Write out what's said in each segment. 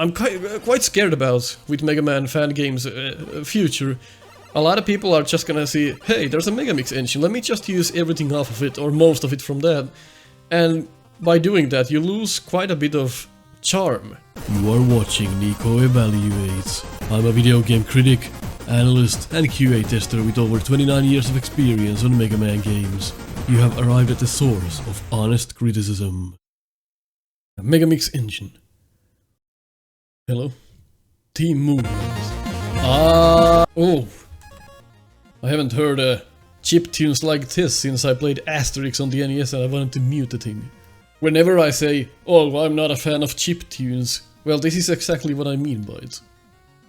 I'm quite scared about with Mega Man fan games future. A lot of people are just gonna see, hey, there's a MEGAMIX engine, let me just use everything off of it, or most of it from that. And by doing that, you lose quite a bit of charm. You are watching Nico Evaluates. I'm a video game critic, analyst and QA tester with over 29 years of experience on Mega Man games. You have arrived at the source of honest criticism. A MEGAMIX engine. Hello? Team movements. Oh! I haven't heard chiptunes like this since I played Asterix on the NES and I wanted to mute the thing. Whenever I say, oh, I'm not a fan of chiptunes, well, this is exactly what I mean by it.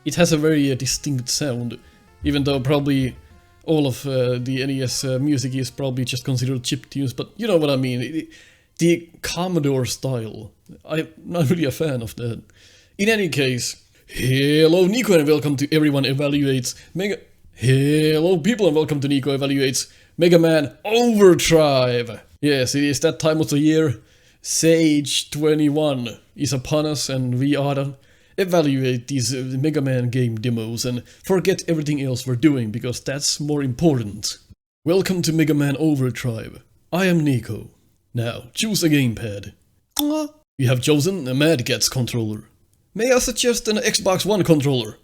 It has a very distinct sound, even though probably all of the NES music is probably just considered chiptunes, but you know what I mean. The Commodore style. I'm not really a fan of that. In any case, hello Nico and welcome to Everyone Evaluates Hello people and welcome to Nico Evaluates Mega Man Overdrive. Yes, it is that time of the year. Sage 21 is upon us and we ought to evaluate these Mega Man game demos and forget everything else we're doing because that's more important. Welcome to Mega Man Overdrive. I am Nico. Now, choose a gamepad. You have chosen a Mad Catz controller. May I suggest an Xbox One controller?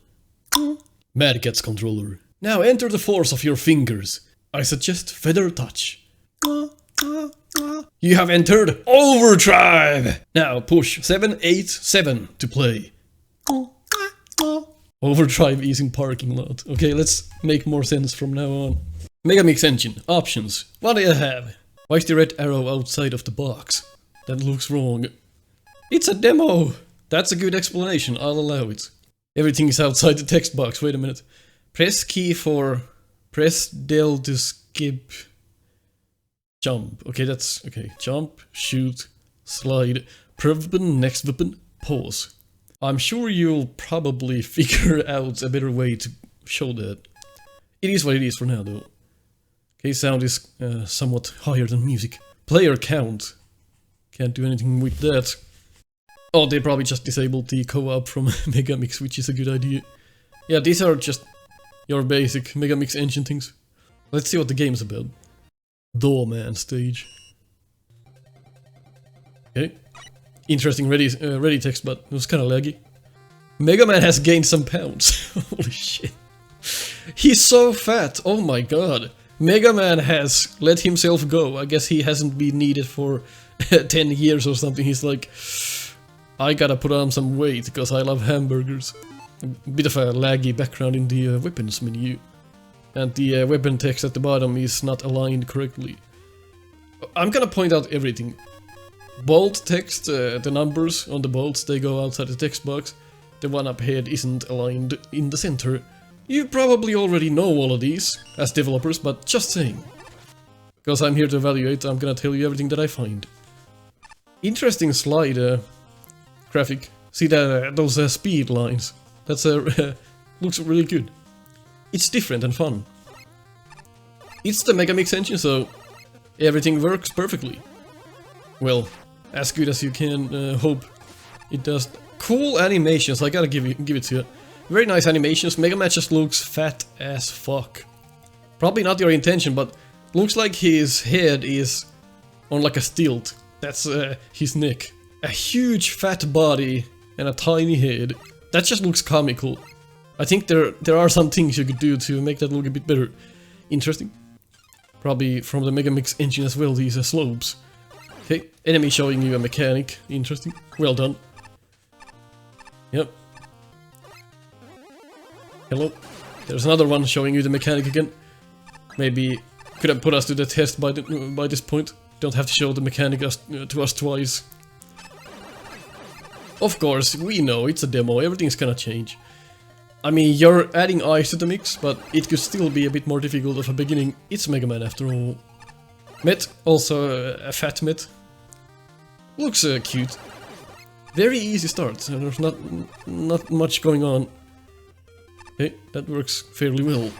Mad Catz controller. Now enter the force of your fingers. I suggest Feather Touch. You have entered Overdrive! Now push 787 to play. Overdrive is in parking lot. Okay, let's make more sense from now on. MEGAMIX engine. Options. What do you have? Why is the red arrow outside of the box? That looks wrong. It's a demo! That's a good explanation, I'll allow it. Everything is outside the text box, wait a minute. Press key for... Press del to skip... Jump. Okay, that's... Okay, jump, shoot, slide, weapon, next weapon, pause. I'm sure you'll probably figure out a better way to show that. It is what it is for now, though. Okay, sound is somewhat higher than music. Player count. Can't do anything with that. Oh, they probably just disabled the co-op from MEGAMIX, which is a good idea. Yeah, these are just your basic MEGAMIX engine things. Let's see what the game's about. Doorman stage. Okay. Interesting ready text, but it was kinda laggy. Mega Man has gained some pounds. Holy shit. He's so fat, oh my god. Mega Man has let himself go. I guess he hasn't been needed for 10 years or something. He's like, I gotta put on some weight because I love hamburgers. A bit of a laggy background in the weapons menu. And the weapon text at the bottom is not aligned correctly. I'm gonna point out everything. Bold text, the numbers on the bolts, they go outside the text box. The one up ahead isn't aligned in the center. You probably already know all of these as developers, but just saying. Because I'm here to evaluate, I'm gonna tell you everything that I find. Interesting slide graphic. See that those speed lines? That's looks really good. It's different and fun. It's the MEGAMIX engine, so everything works perfectly. Well, as good as you can hope. It does cool animations. I gotta give it to you. Very nice animations. Mega Man just looks fat as fuck. Probably not your intention, but looks like his head is on like a stilt. That's his neck. A huge fat body and a tiny head. That just looks comical. I think there are some things you could do to make that look a bit better. Interesting. Probably from the MEGAMIX engine as well, these slopes. Okay, enemy showing you a mechanic. Interesting. Well done. Yep. Hello. There's another one showing you the mechanic again. Maybe could have put us to the test by this point. Don't have to show the mechanic to us twice. Of course, we know it's a demo, everything's gonna change. I mean, you're adding eyes to the mix, but it could still be a bit more difficult of a beginning. It's Mega Man after all. Met, also a fat Met. Looks cute. Very easy start, there's not much going on. Okay, that works fairly well.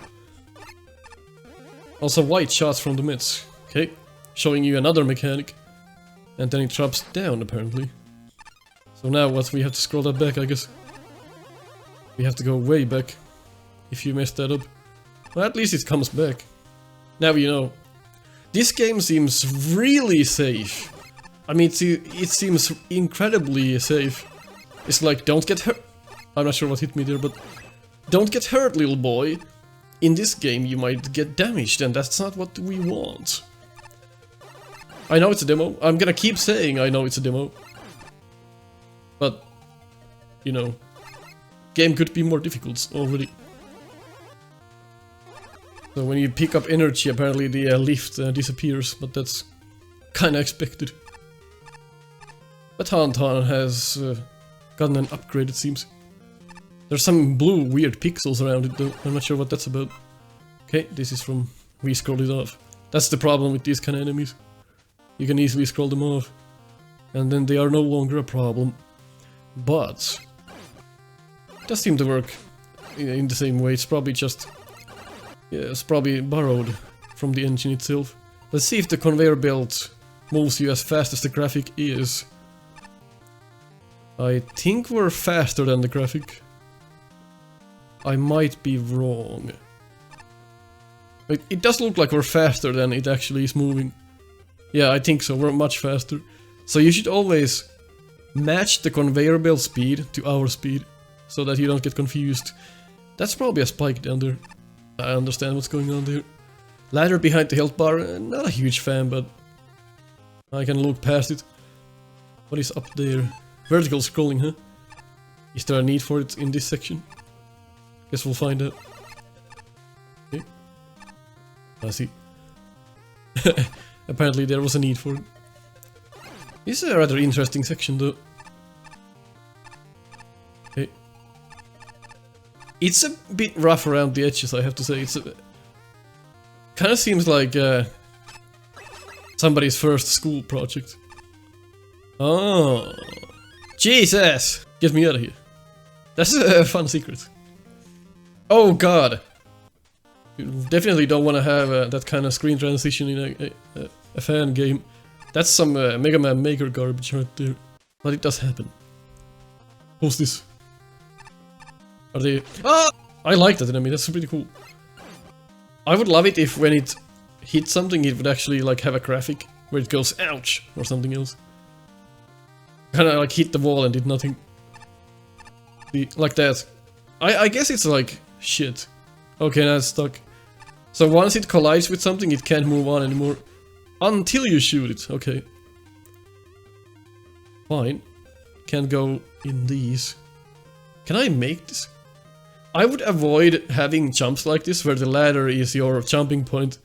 Also white shots from the Mets. Okay, showing you another mechanic. And then it drops down apparently. So now what, we have to scroll that back, I guess. We have to go way back if you messed that up. Well, at least it comes back. Now you know. This game seems really safe. I mean, it seems incredibly safe. It's like, don't get hurt. I'm not sure what hit me there, but don't get hurt, little boy. In this game you might get damaged, and that's not what we want. I know it's a demo. I'm gonna keep saying I know it's a demo. But, you know, game could be more difficult already. So when you pick up energy, apparently the lift disappears, but that's kinda expected. But Tauntaun has gotten an upgrade, it seems. There's some blue weird pixels around it though, I'm not sure what that's about. Okay, this is from... we scrolled it off. That's the problem with these kind of enemies. You can easily scroll them off. And then they are no longer a problem. But... it does seem to work in the same way, it's probably just... yeah, it's probably borrowed from the engine itself. Let's see if the conveyor belt moves you as fast as the graphic is. I think we're faster than the graphic. I might be wrong. It does look like we're faster than it actually is moving. Yeah, I think so, we're much faster. So you should always match the conveyor belt speed to our speed, so that you don't get confused. That's probably a spike down there. I understand what's going on there. Ladder behind the health bar, not a huge fan, but I can look past it. What is up there? Vertical scrolling, huh? Is there a need for it in this section? Guess we'll find out. Okay. I see. Apparently there was a need for it. This is a rather interesting section though. Okay. It's a bit rough around the edges, I have to say. It's a... kinda seems like somebody's first school project. Oh, Jesus! Get me out of here. That's a fun secret. Oh god! You definitely don't want to have that kind of screen transition in a fan game. That's some Mega Man Maker garbage right there. But it does happen. Who's this? Are they... ah! I like that enemy, that's pretty cool. I would love it if when it hits something it would actually like have a graphic where it goes ouch or something else. Kinda like hit the wall and did nothing. Like that. I guess it's like shit. Okay, now it's stuck. So once it collides with something it can't move on anymore. Until you shoot it, okay. Fine. Can't go in these. Can I make this? I would avoid having jumps like this where the ladder is your jumping point.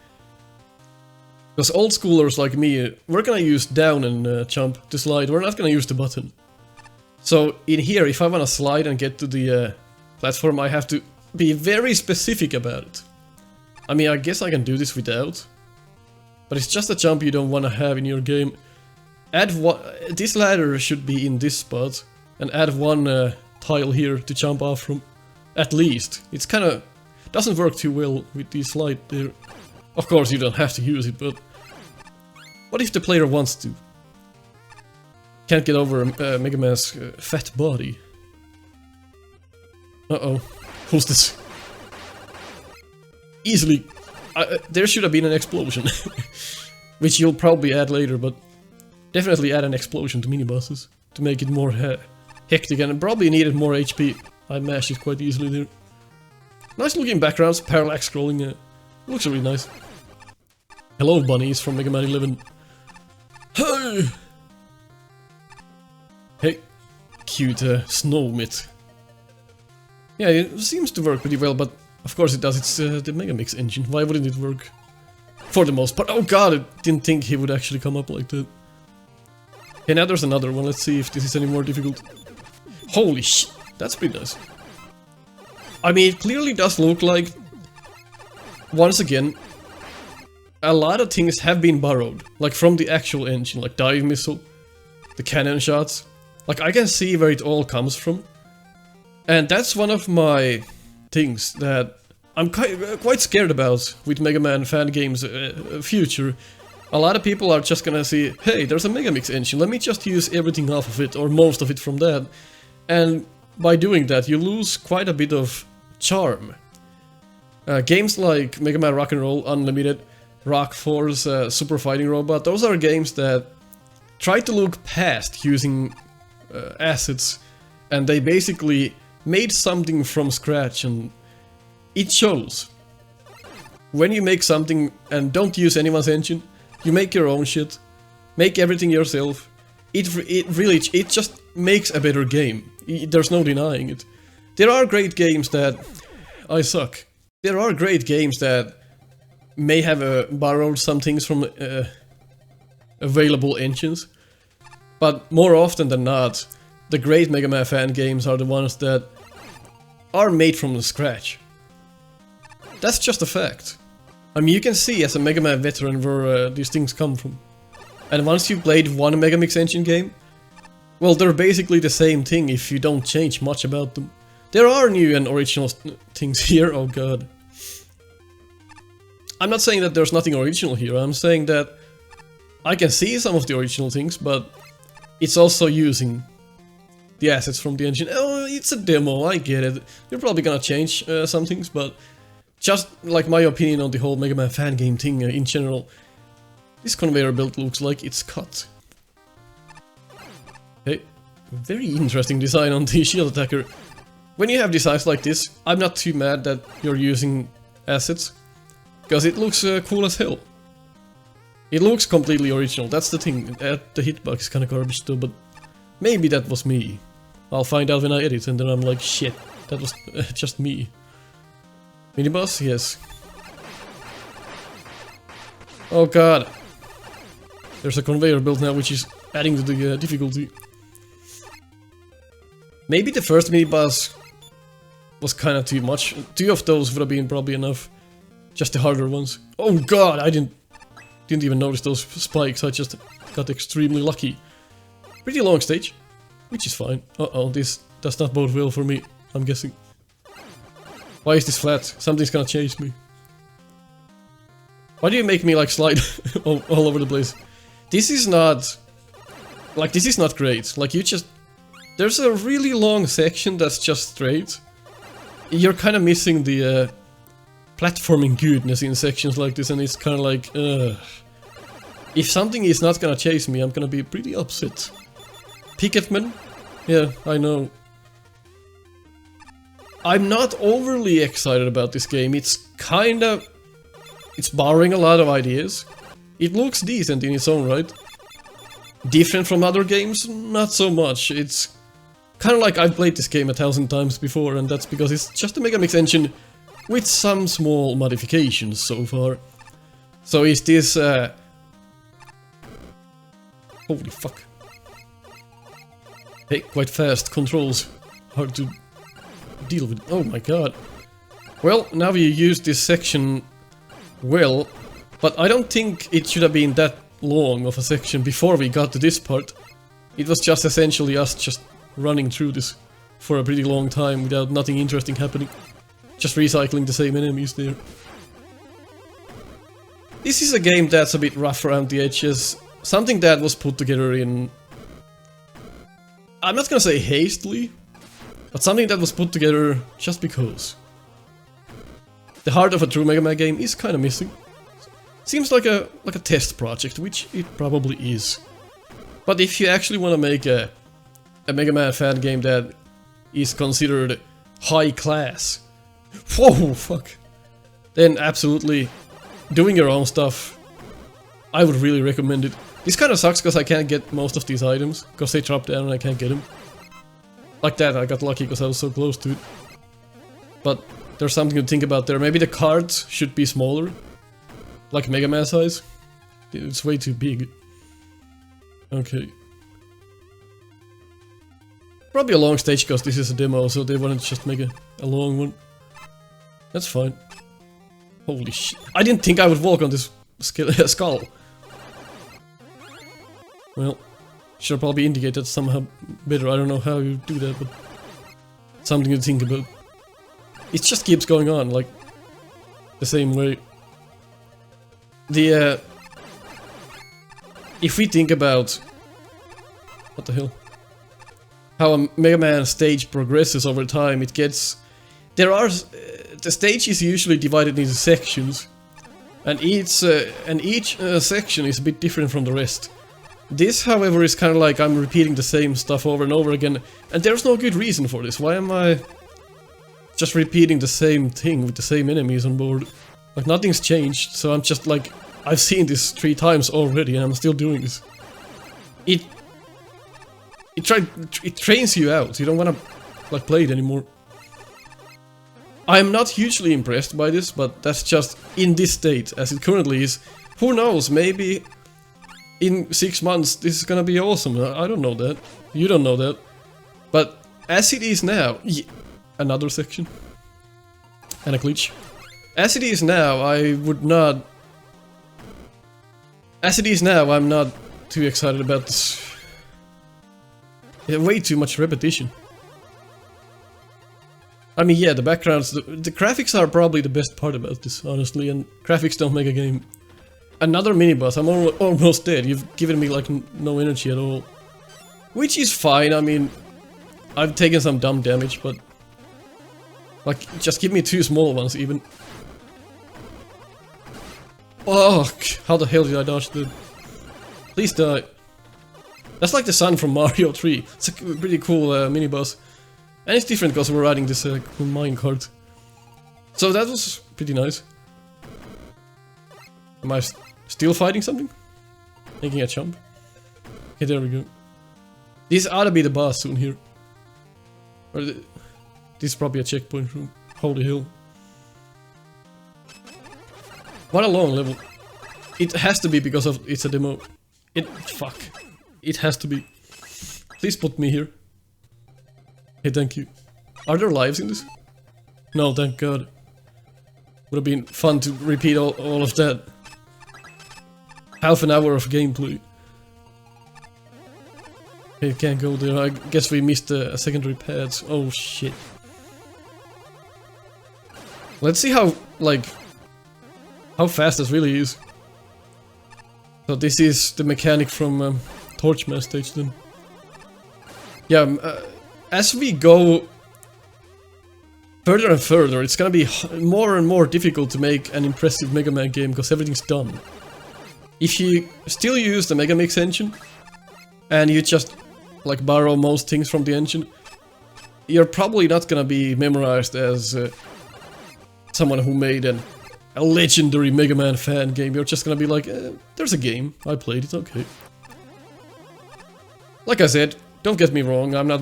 Because old schoolers like me, we're gonna use down and jump to slide, we're not gonna use the button. So in here, if I wanna slide and get to the platform, I have to be very specific about it. I mean, I guess I can do this without. But it's just a jump you don't wanna have in your game. Add one, this ladder should be in this spot, and add one tile here to jump off from. At least. It's kinda... doesn't work too well with the slide there. Of course you don't have to use it, but... what if the player wants to? Can't get over Mega Man's fat body. Uh-oh. Who's this? Easily... there should have been an explosion. Which you'll probably add later, but... definitely add an explosion to mini-bosses. To make it more hectic, and probably needed more HP. I mashed it quite easily there. Nice looking backgrounds, parallax scrolling, looks really nice. Hello bunnies from Mega Man 11. Hey! Hey, cute snow mitt. Yeah, it seems to work pretty well, but of course it does, it's the MEGAMIX engine. Why wouldn't it work? For the most part. Oh god, I didn't think he would actually come up like that. Okay, now there's another one, let's see if this is any more difficult. Holy shit! That's pretty nice. I mean, it clearly does look like, once again, a lot of things have been borrowed. Like from the actual engine, like dive missile, the cannon shots. Like I can see where it all comes from. And that's one of my things that I'm quite scared about with Mega Man fan games future. A lot of people are just gonna see, hey, there's a Megamix engine, let me just use everything off of it, or most of it from that. And by doing that, you lose quite a bit of charm. Games like Mega Man Rock'n'Roll Unlimited, Rock Force, Super Fighting Robot, those are games that try to look past using assets, and they basically made something from scratch, and it shows. When you make something and don't use anyone's engine, you make your own shit, make everything yourself, it just makes a better game. There's no denying it. There are great games that... I suck. There are great games that may have borrowed some things from available engines, but more often than not, the great Mega Man fan games are the ones that are made from scratch. That's just a fact. I mean, you can see as a Mega Man veteran where these things come from. And once you've played one Megamix engine game, well, they're basically the same thing if you don't change much about them. There are new and original things here, oh god. I'm not saying that there's nothing original here, I'm saying that I can see some of the original things, but it's also using the assets from the engine. Oh, it's a demo, I get it. You're probably gonna change some things, but just like my opinion on the whole Mega Man fan game thing in general, this conveyor belt looks like it's cut. Hey, very interesting design on the shield attacker. When you have designs like this, I'm not too mad that you're using assets, because it looks cool as hell. It looks completely original, that's the thing. The hitbox is kinda garbage though, but maybe that was me. I'll find out when I edit and then I'm like, shit, that was just me. Mini-boss? Yes. Oh god. There's a conveyor belt now which is adding to the difficulty. Maybe the first mini-boss was kinda too much. 2 of those would have been probably enough. Just the harder ones. Oh god, I didn't even notice those spikes, I just got extremely lucky. Pretty long stage, which is fine. Uh-oh, this does not bode well for me, I'm guessing. Why is this flat? Something's gonna chase me. Why do you make me like slide all over the place? This is not... like, this is not great. Like, you just... there's a really long section that's just straight. You're kinda missing the platforming goodness in sections like this, and it's kinda like, if something is not gonna chase me, I'm gonna be pretty upset. Picketman? Yeah, I know. I'm not overly excited about this game. It's kinda... it's borrowing a lot of ideas. It looks decent in its own right. Different from other games? Not so much. It's kinda like I've played this game 1,000 times before, and that's because it's just a Megamix engine with some small modifications so far. So is this... holy fuck. Hey, quite fast controls. Hard to deal with. Oh my god. Well, now you use this section well, but I don't think it should have been that long of a section before we got to this part. It was just essentially us just running through this for a pretty long time without nothing interesting happening. Just recycling the same enemies there. This is a game that's a bit rough around the edges. Something that was put together in... I'm not gonna say hastily, but something that was put together just because. The heart of a true Mega Man game is kinda missing. Seems like a test project, which it probably is. But if you actually wanna make a Mega Man fan game that is considered high class, whoa, fuck, then absolutely doing your own stuff, I would really recommend it. This kinda sucks because I can't get most of these items, because they drop down and I can't get them. Like that, I got lucky because I was so close to it. But there's something to think about there. Maybe the cards should be smaller, like Mega Man size. It's way too big. Okay. Probably a long stage because this is a demo, so they wanted to just make a long one. That's fine. Holy shit. I didn't think I would walk on this skull. Well, should probably indicate that somehow better. I don't know how you do that, but something to think about. It just keeps going on, like, the same way. The if we think about... What the hell? How a Mega Man stage progresses over time, it gets... There are... the stage is usually divided into sections. And each section is a bit different from the rest. This, however, is kind of like I'm repeating the same stuff over and over again. And there's no good reason for this. Why am I just repeating the same thing with the same enemies on board? Like, nothing's changed, so I'm just like... I've seen this 3 times already and I'm still doing this. It trains you out. You don't want to like play it anymore. I'm not hugely impressed by this, but that's just in this state as it currently is. Who knows, maybe in 6 months this is gonna be awesome. I don't know that. You don't know that. But as it is now... another section. And a glitch. As it is now, I would not... As it is now, I'm not too excited about this. Yeah, way too much repetition. I mean, yeah, the backgrounds, the graphics are probably the best part about this, honestly, and graphics don't make a game. Another mini-boss, I'm almost dead. You've given me, like, no energy at all. Which is fine, I mean, I've taken some dumb damage, but... Like, just give me 2 small ones, even. Oh, how the hell did I dodge that? Please die. That's like the sun from Mario 3. It's a pretty cool mini-boss. And it's different because we're riding this cool minecart. So that was pretty nice. Am I still fighting something? Making a jump? Okay, there we go. This ought to be the boss soon here. Or this is probably a checkpoint room. Holy hell. What a long level. It has to be because of it's a demo. Fuck. It has to be. Please put me here. Hey, thank you. Are there lives in this? No, thank God. Would have been fun to repeat all of that. Half an hour of gameplay. Okay, can't go there. I guess we missed a secondary pads. Oh shit. Let's see how, like, how fast this really is. So this is the mechanic from Torchman stage then. Yeah, as we go further and further, it's gonna be more and more difficult to make an impressive Mega Man game because everything's done. If you still use the MEGAMIX engine and you just like borrow most things from the engine, you're probably not gonna be memorized as someone who made a legendary Mega Man fan game. You're just gonna be like, there's a game, I played it, okay. Like I said, don't get me wrong, I'm not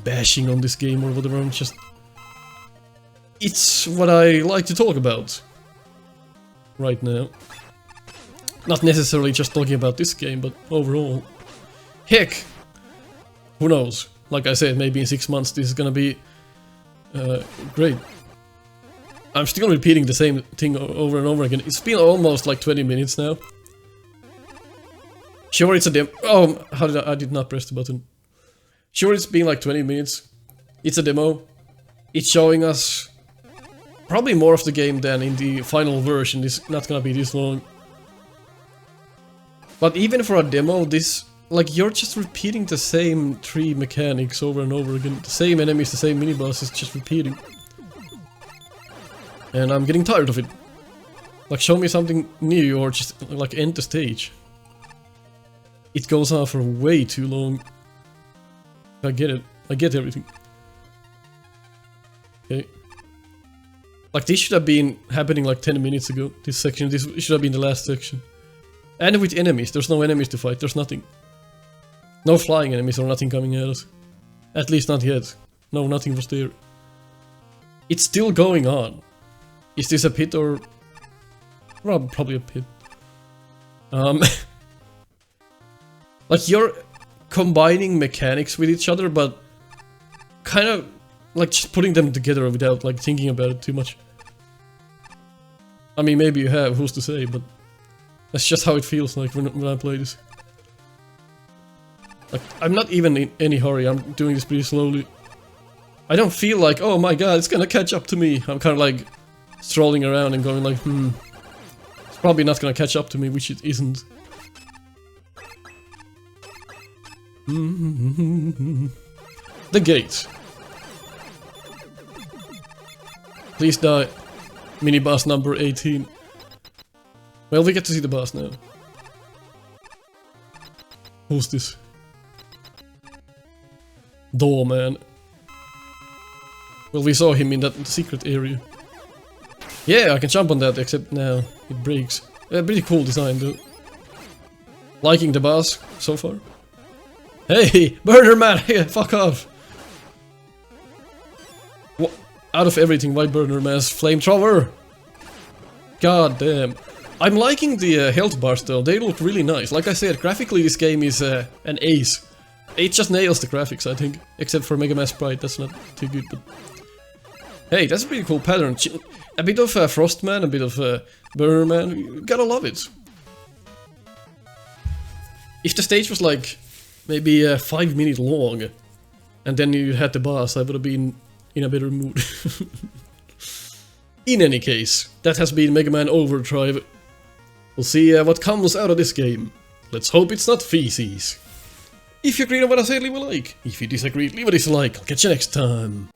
bashing on this game or whatever, I'm just... It's what I like to talk about right now. Not necessarily just talking about this game, but overall. Heck! Who knows? Like I said, maybe in 6 months this is gonna be great. I'm still repeating the same thing over and over again. It's been almost like 20 minutes now. Sure, it's a demo. Oh, how did I did not press the button. Sure, it's been like 20 minutes. It's a demo. It's showing us probably more of the game than in the final version. It's not gonna be this long. But even for a demo, this... Like, you're just repeating the same 3 mechanics over and over again. The same enemies, the same mini-bosses, just repeating. And I'm getting tired of it. Like, show me something new or just, like, end the stage. It goes on for way too long. I get it. I get everything. Okay. Like, this should have been happening like 10 minutes ago. This section. This should have been the last section. And with enemies. There's no enemies to fight. There's nothing. No flying enemies or nothing coming at us. At least not yet. No, nothing was there. It's still going on. Is this a pit or... Well, probably a pit. Like, you're combining mechanics with each other, but kind of like just putting them together without like thinking about it too much. I mean, maybe you have, who's to say, but that's just how it feels like when I play this. Like, I'm not even in any hurry, I'm doing this pretty slowly. I don't feel like, oh my god, it's gonna catch up to me. I'm kind of like strolling around and going like, it's probably not gonna catch up to me, which it isn't. The gate. Please die. Mini boss number 18. Well, we get to see the boss now. Who's this? Doorman. Well, we saw him in that secret area. Yeah, I can jump on that, except now it breaks. Pretty cool design, though. Liking the boss so far. Hey, Burner Man! Fuck off! What? Out of everything, why Burner Man's flamethrower? God damn. I'm liking the health bars though, they look really nice. Like I said, graphically this game is an ace. It just nails the graphics, I think. Except for Mega Man Sprite, that's not too good, but... Hey, that's a pretty cool pattern. A bit of Frostman, a bit of Burner Man, you gotta love it. If the stage was like, maybe 5 minutes long, and then you had the boss, I would have been in a better mood. In any case, that has been Mega Man Overdrive. We'll see what comes out of this game. Let's hope it's not feces. If you agree on what I said, leave a like. If you disagree, leave a dislike. I'll catch you next time.